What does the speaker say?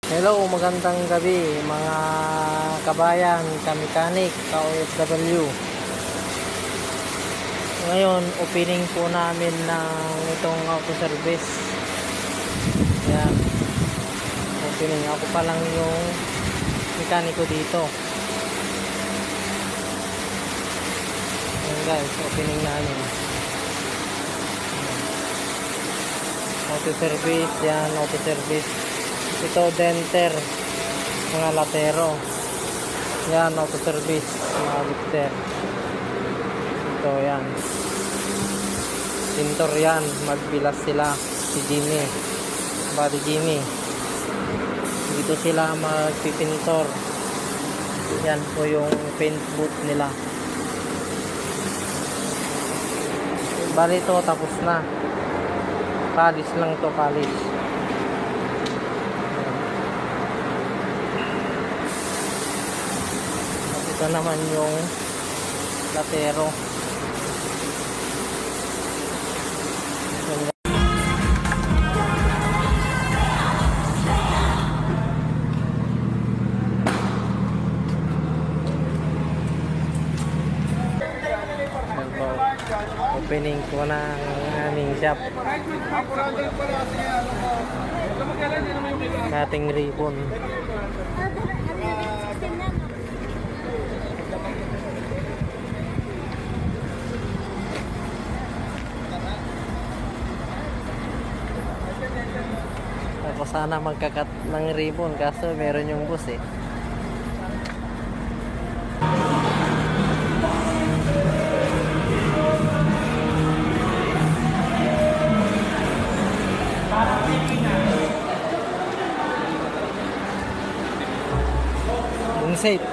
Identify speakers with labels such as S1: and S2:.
S1: Hello, magandang gabi mga kabayan, kamekanik, ka-OFW. Ngayon, opening po namin ng itong auto service. Yan, opening. Ako pa lang yung mekaniko dito. Yan guys, opening namin. Auto service, yan, auto service. Ito denter, mga latero. Yan, auto service, mga lifter. Ito yan, pintor yan, magbilas sila. Si Jimmy, Buddy Jimmy, dito sila magpipintor. Yan po yung paint booth nila. Bali ito tapos na, polish lang to, polish. Ito naman yung latero. Opening ko ng aming shop. Ating ribbon. Ako sana magkakat ng ribbon kaso meron yung bus eh. Yung safe.